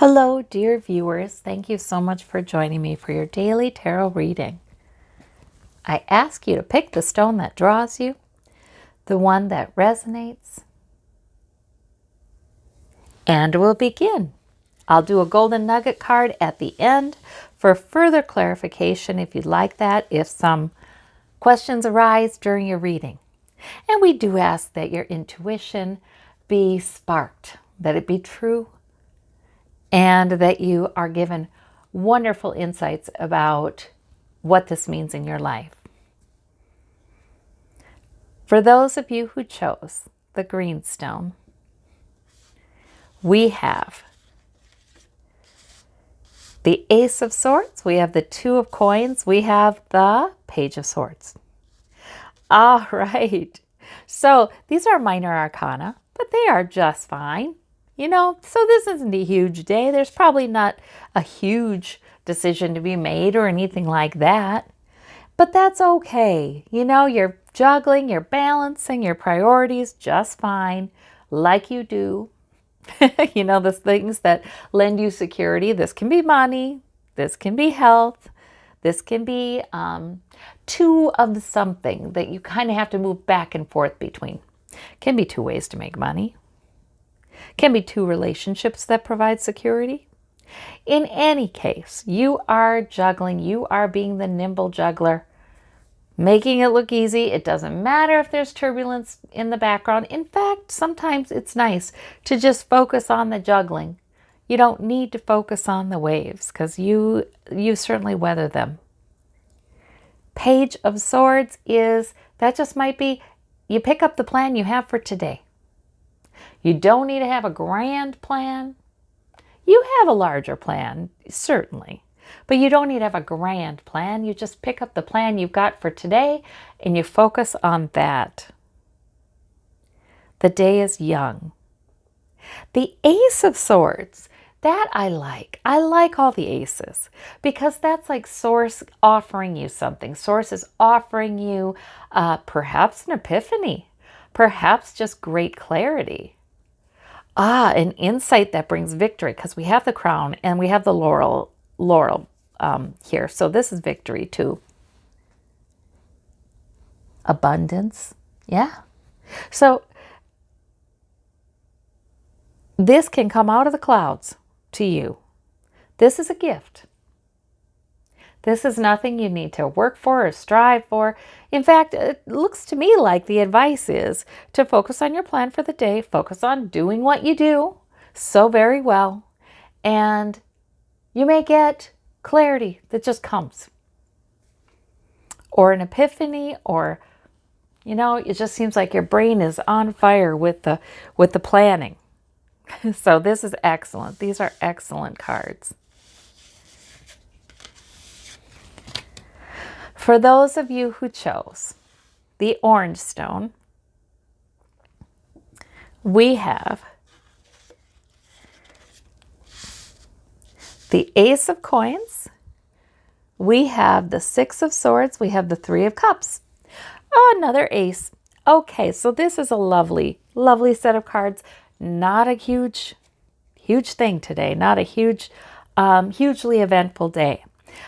Hello, dear viewers. Thank you so much for joining me for your daily tarot reading. I ask you to pick the stone that draws you, the one that resonates, and we'll begin. I'll do a golden nugget card at the end for further clarification if you'd like that, if some questions arise during your reading. And we do ask that your intuition be sparked, that it be true, and that you are given wonderful insights about what this means in your life. For those of you who chose the green stone, we have the Ace of Swords, we have the Two of Coins, we have the Page of Swords. All right, so these are minor arcana, but they are just fine. So this isn't a huge day. There's probably not a huge decision to be made or anything like that. But that's okay. You're juggling, you're balancing your priorities just fine, like you do. The things that lend you security. This can be money. This can be health. This can be two of the something that you kind of have to move back and forth between. Can be two ways to make money. Can be two relationships that provide security. In any case, you are juggling. You are being the nimble juggler, making it look easy. It doesn't matter if there's turbulence in the background. In fact, sometimes it's nice to just focus on the juggling. You don't need to focus on the waves because you certainly weather them. Page of Swords that just might be, you pick up the plan you have for today. You don't need to have a grand plan. You have a larger plan, certainly, but you don't need to have a grand plan. You just pick up the plan you've got for today and you focus on that. The day is young. The Ace of Swords, that I like. I like all the aces because that's like Source offering you something. Source is offering you perhaps an epiphany, perhaps just great clarity. An insight that brings victory because we have the crown and we have the laurel here. So this is victory too. Abundance. Yeah. So this can come out of the clouds to you. This is a gift. This is nothing you need to work for or strive for. In fact, it looks to me like the advice is to focus on your plan for the day, focus on doing what you do so very well, and you may get clarity that just comes. Or an epiphany, or, it just seems like your brain is on fire with the planning. So this is excellent. These are excellent cards. For those of you who chose the orange stone, we have the Ace of Coins, we have the Six of Swords, we have the Three of Cups. Oh, another ace. Okay, so this is a lovely, lovely set of cards. Not a huge thing today, not a hugely eventful day.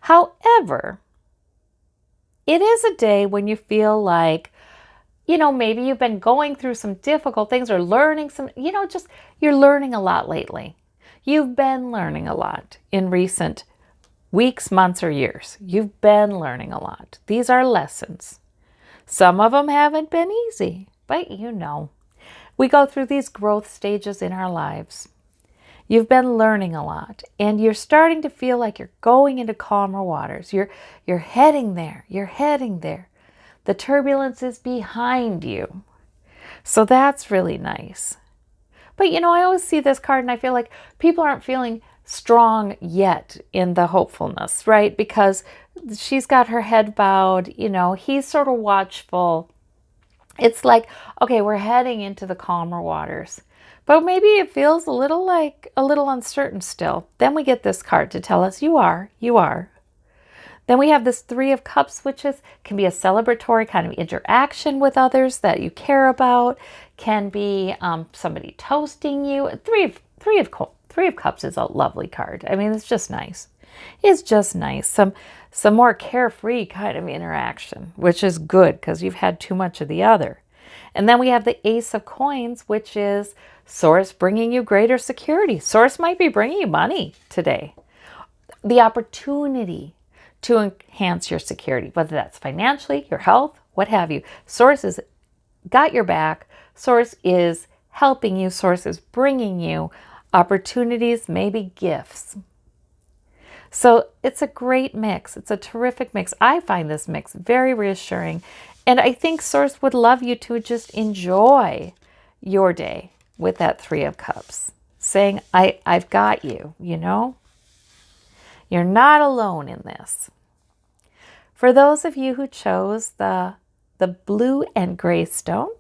However, it is a day when you feel like, maybe you've been going through some difficult things or learning some, you're learning a lot lately. You've been learning a lot in recent weeks, months, or years. You've been learning a lot. These are lessons. Some of them haven't been easy, but we go through these growth stages in our lives. You've been learning a lot and you're starting to feel like you're going into calmer waters. You're heading there. You're heading there. The turbulence is behind you. So that's really nice. But I always see this card and I feel like people aren't feeling strong yet in the hopefulness, right? Because she's got her head bowed, he's sort of watchful. It's like, okay, we're heading into the calmer waters. But maybe it feels a little uncertain still. Then we get this card to tell us you are. Then we have this Three of Cups, which can be a celebratory kind of interaction with others that you care about. Can be somebody toasting you. Three Three of Cups is a lovely card. I mean, it's just nice. It's just nice. Some more carefree kind of interaction, which is good because you've had too much of the other. And then we have the Ace of Coins, which is Source bringing you greater security. Source might be bringing you money today. The opportunity to enhance your security, whether that's financially, your health, what have you. Source has got your back. Source is helping you. Source is bringing you opportunities, maybe gifts. So it's a great mix. It's a terrific mix. I find this mix very reassuring. And I think Source would love you to just enjoy your day with that Three of Cups. Saying, I've got you, you know? You're not alone in this. For those of you who chose the blue and gray stone,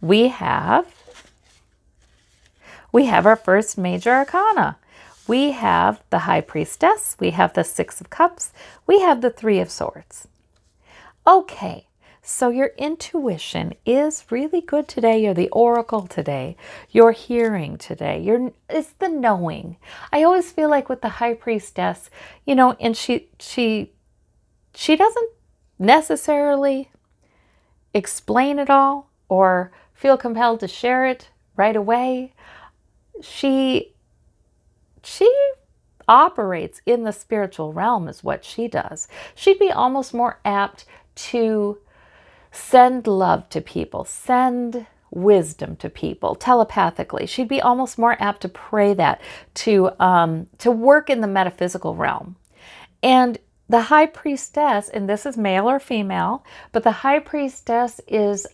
we have our first major arcana. We have the High Priestess, we have the Six of Cups, we have the Three of Swords. Okay, so your intuition is really good today. You're the oracle today. You're hearing today. It's the knowing. I always feel like with the High Priestess, you know, and she doesn't necessarily explain it all or feel compelled to share it right away. She operates in the spiritual realm is what she does. She'd be almost more apt to send love to people, send wisdom to people telepathically. She'd be almost more apt to pray that, to work in the metaphysical realm. And the High Priestess, and this is male or female, but the High Priestess is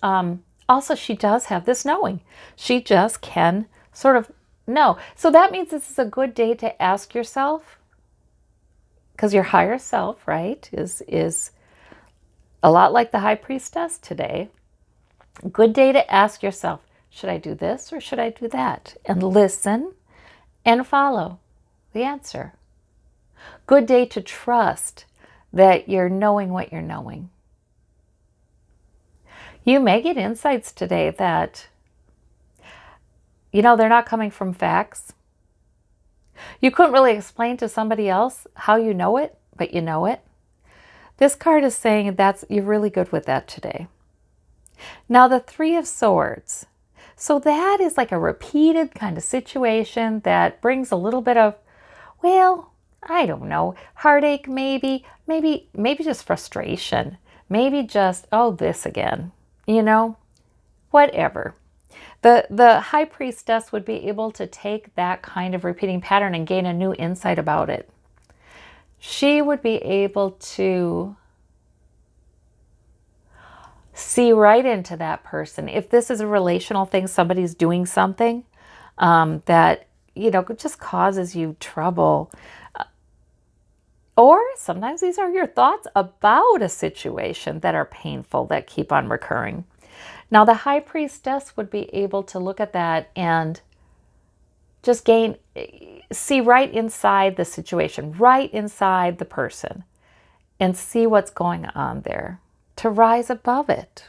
also, she does have this knowing. She just can sort of know. So that means this is a good day to ask yourself, because your higher self, right, is a lot like the High Priestess today. Good day to ask yourself, should I do this or should I do that? And listen and follow the answer. Good day to trust that you're knowing what you're knowing. You may get insights today that, you know, they're not coming from facts. You couldn't really explain to somebody else how you know it, but you know it. This card is saying you're really good with that today. Now the Three of Swords. So that is like a repeated kind of situation that brings a little bit of, well, I don't know, heartache maybe just frustration. Maybe just, oh, this again, you know, whatever. The High Priestess would be able to take that kind of repeating pattern and gain a new insight about it. She would be able to see right into that person. If this is a relational thing, somebody's doing something that, you know, just causes you trouble. Or sometimes these are your thoughts about a situation that are painful, that keep on recurring. Now, the High Priestess would be able to look at that and just see right inside the situation, right inside the person, and see what's going on there, to rise above it.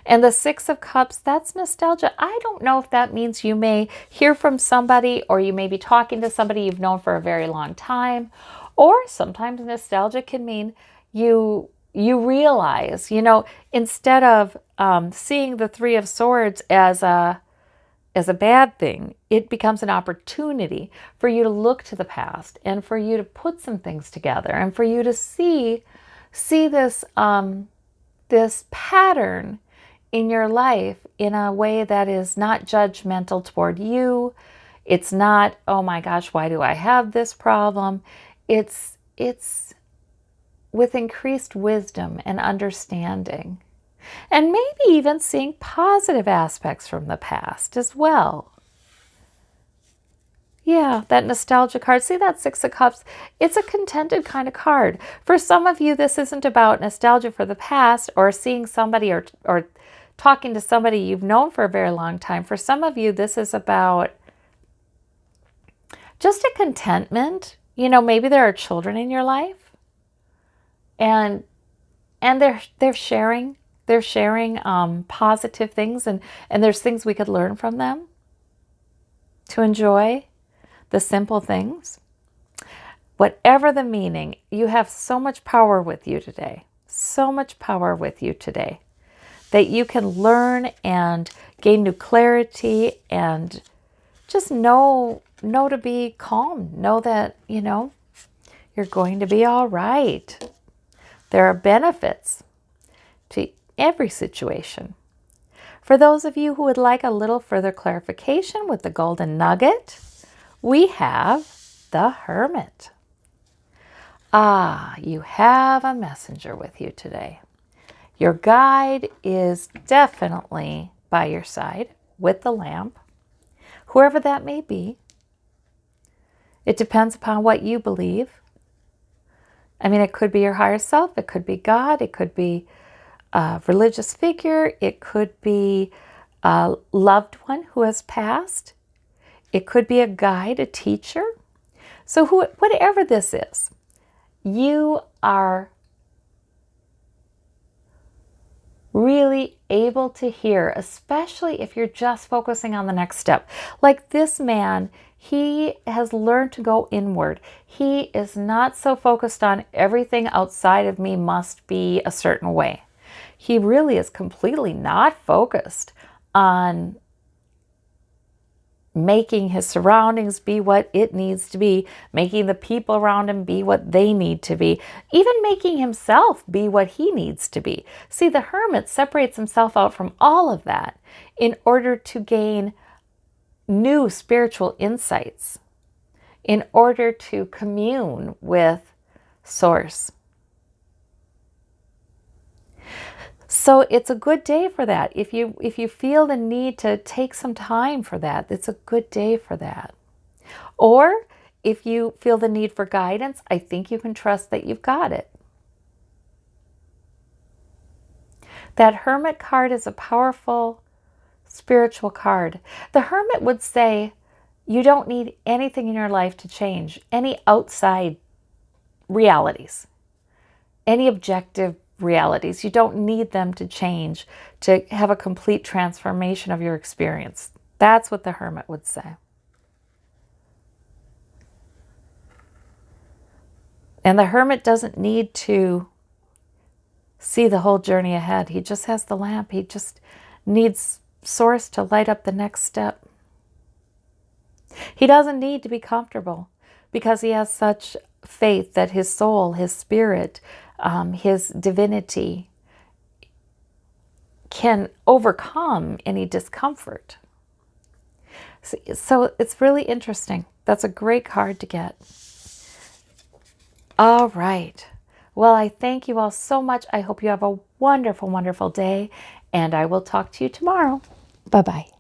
And the Six of Cups, that's nostalgia. I don't know if that means you may hear from somebody, or you may be talking to somebody you've known for a very long time, or sometimes nostalgia can mean you realize, you know, instead of seeing the Three of Swords as a bad thing, it becomes an opportunity for you to look to the past and for you to put some things together and for you to see this this pattern in your life in a way that is not judgmental toward you. It's not, oh my gosh, why do I have this problem? It's with increased wisdom and understanding. And maybe even seeing positive aspects from the past as well. Yeah, that nostalgia card. See that Six of Cups? It's a contented kind of card. For some of you, this isn't about nostalgia for the past or seeing somebody or talking to somebody you've known for a very long time. For some of you, this is about just a contentment. You know, maybe there are children in your life, and they're sharing positive things, and there's things we could learn from them. to enjoy the simple things. Whatever the meaning, you have so much power with you today. So much power with you today that you can learn and gain new clarity and just know to be calm. Know that, you're going to be all right. There are benefits to every situation. For those of you who would like a little further clarification with the golden nugget, we have the Hermit. You have a messenger with you today. Your guide is definitely by your side with the lamp, whoever that may be. It depends upon what you believe. I mean, it could be your higher self, it could be God, it could be a religious figure, it could be a loved one who has passed, it could be a guide, a teacher. So whatever this is, you are really able to hear, especially if you're just focusing on the next step. Like this man, he has learned to go inward. He is not so focused on everything outside of me must be a certain way. He really is completely not focused on making his surroundings be what it needs to be, making the people around him be what they need to be, even making himself be what he needs to be. See, the hermit separates himself out from all of that in order to gain new spiritual insights, in order to commune with Source. So it's a good day for that. If you feel the need to take some time for that, it's a good day for that. Or if you feel the need for guidance, I think you can trust that you've got it. That Hermit card is a powerful spiritual card. The Hermit would say you don't need anything in your life to change, any outside realities, any objective realities. You don't need them to change to have a complete transformation of your experience. That's what the Hermit would say. And the Hermit doesn't need to see the whole journey ahead. He just has the lamp. He just needs Source to light up the next step. He doesn't need to be comfortable because he has such faith that his soul, his spirit, his divinity can overcome any discomfort. So it's really interesting. That's a great card to get. All right. Well, I thank you all so much. I hope you have a wonderful, wonderful day, and I will talk to you tomorrow. Bye-bye.